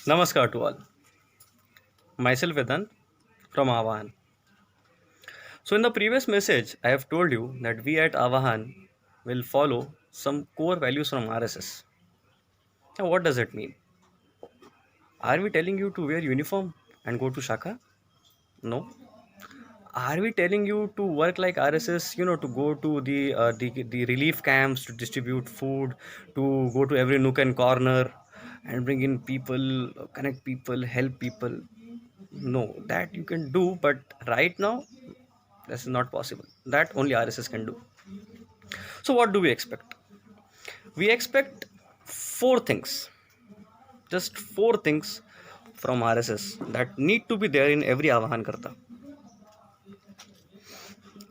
Namaskar to all. Myself Vedant from Avahan. So, in the previous message, I have told you that we at Avahan will follow some core values from RSS. Now, what does it mean? Are we telling you to wear uniform and go to Shaka? No. Are we telling you to work like RSS? To go to the relief camps to distribute food, to go to every nook and corner, and bring in people, connect people, help people? No, that you can do, but right now this is not possible. That only RSS can do. So what do we expect? We expect four things, just four things from RSS that need to be there in every Avahan Karta.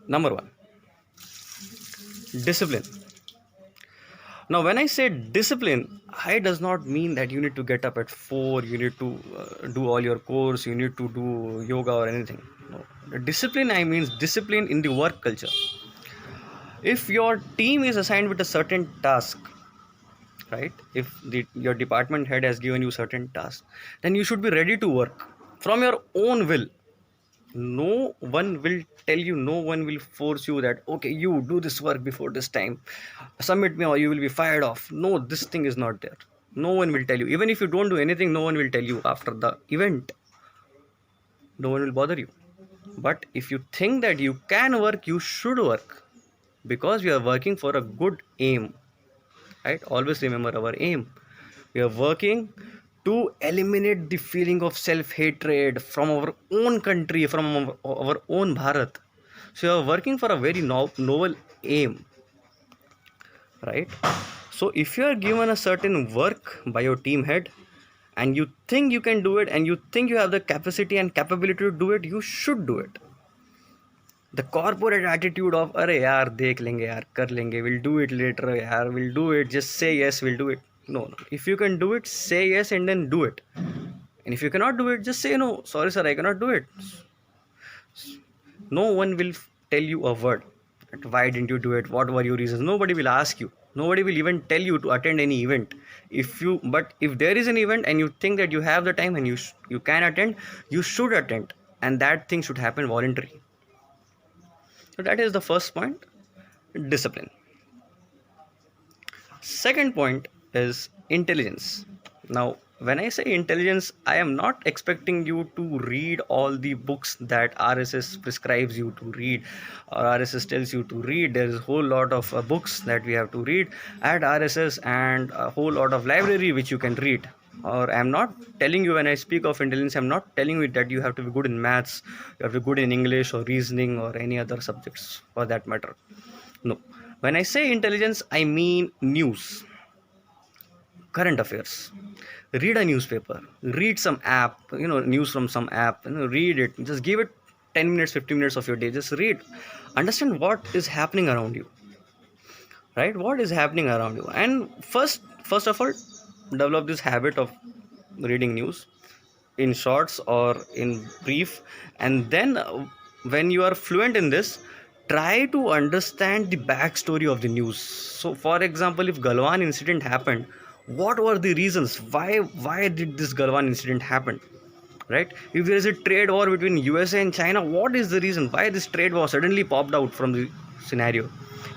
Number one, discipline. Now, when I say discipline, I does not mean that you need to get up at 4, you need to do all your course, you need to do yoga or anything. No. The discipline, I means discipline in the work culture. If your team is assigned with a certain task, right, if your department head has given you certain tasks, then you should be ready to work from your own will. No one will tell you, no one will force you that okay, you do this work before this time, submit me or you will be fired off. No, this thing is not there. No one will tell you. Even if you don't do anything, no one will tell you after the event. No one will bother you. But if you think that you can work, you should work, because we are working for a good aim, right? Always remember our aim. We are working to eliminate the feeling of self-hatred from our own country, from our own Bharat. So you are working for a very noble aim, right? So if you are given a certain work by your team head and you think you can do it and you think you have the capacity and capability to do it, you should do it. The corporate attitude of अरे यार देख लेंगे यार कर लेंगे, we'll do it later यार, we'll do it, just say yes, we'll do it. No, no. If you can do it, say yes and then do it. And if you cannot do it, just say no, sorry sir, I cannot do it. No one will tell you a word that why didn't you do it, what were your reasons. Nobody will ask you, nobody will even tell you to attend any event. But if there is an event and you think that you have the time and you can attend, you should attend, and that thing should happen voluntarily. So that is the first point, discipline. Second point is intelligence. Now, when I say intelligence, I am not expecting you to read all the books that RSS prescribes you to read or RSS tells you to read. There is a whole lot of books that we have to read at RSS and a whole lot of library which you can read. Or I'm not telling you, when I speak of intelligence, I'm not telling you that you have to be good in maths, you have to be good in English or reasoning or any other subjects for that matter. No. When I say intelligence, I mean news, current affairs. Read a newspaper, read some app, news from some app, read it. Just give it 10 minutes, 15 minutes of your day. Just read. Understand what is happening around you, right? What is happening around you. And first of all, develop this habit of reading news in shorts or in brief. And then when you are fluent in this, try to understand the backstory of the news. So for example, if Galwan incident happened, what were the reasons, why did this Galwan incident happen, right? If there is a trade war between USA and China, what is the reason why this trade war suddenly popped out from the scenario?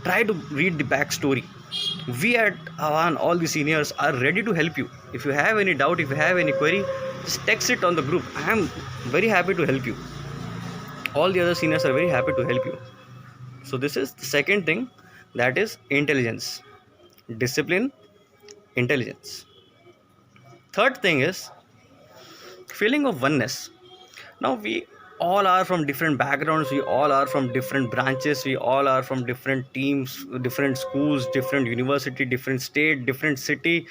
Try to read the backstory. We at Avan, all the seniors, are ready to help you. If you have any doubt, if you have any query, just text it on the group. I am very happy to help you. All the other seniors are very happy to help you. So this is the second thing, that is intelligence, discipline, intelligence. Third thing is feeling of oneness. Now we all are from different backgrounds, we all are from different branches, we all are from different teams, different schools, different university, different state, different city,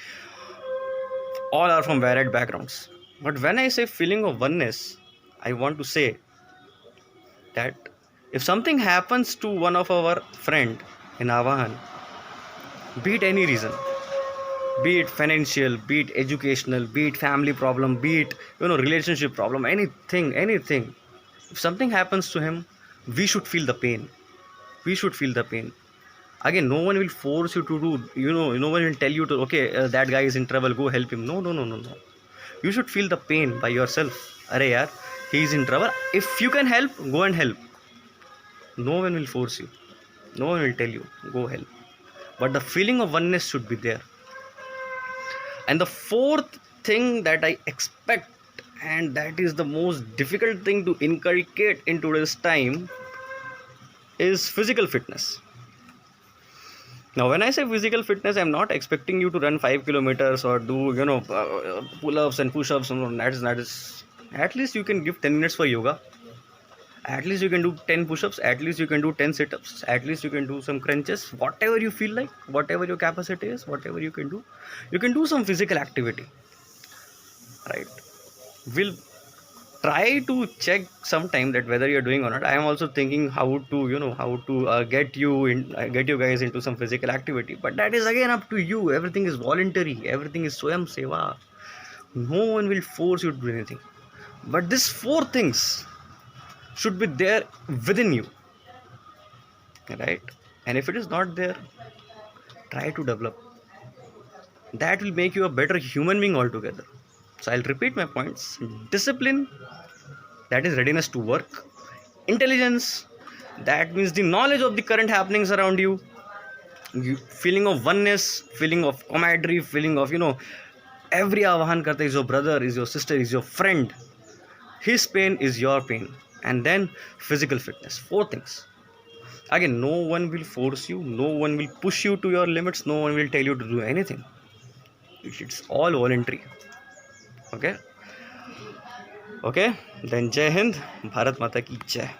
all are from varied backgrounds. But when I say feeling of oneness, I want to say that if something happens to one of our friend in Avahan, be it any reason, be it financial, be it educational, be it family problem, be it relationship problem, anything, if something happens to him, we should feel the pain. We should feel the pain. Again, no one will force you to do, no one will tell you to, okay, that guy is in trouble, go help him. No. You should feel the pain by yourself. Arey yaar, he is in trouble. If you can help, go and help. No one will force you. No one will tell you, go help. But the feeling of oneness should be there. And the fourth thing that I expect, and that is the most difficult thing to inculcate in today's time, is physical fitness. Now, when I say physical fitness, I'm not expecting you to run 5 kilometers or do, pull-ups and push-ups. No, that is, at least you can give 10 minutes for yoga. At least you can do 10 push-ups. At least you can do 10 sit-ups. At least you can do some crunches. Whatever you feel like, whatever your capacity is, whatever you can do some physical activity, right? We'll try to check sometime that whether you're doing or not. I am also thinking how to get you guys into some physical activity, but that is again up to you. Everything is voluntary, everything is swayam seva. No one will force you to do anything, but these four things should be there within you, right? And if it is not there, try to develop. That will make you a better human being altogether. So I'll repeat my points. Discipline, that is readiness to work. Intelligence, that means the knowledge of the current happenings around you. Feeling of oneness, feeling of camaraderie, feeling of every avahan karta is your brother, is your sister, is your friend. His pain is your pain. And then physical fitness. Four things. Again, no one will force you, no one will push you to your limits, no one will tell you to do anything. It's all voluntary. Okay, then Jai Hind, Bharat Mata ki Jai.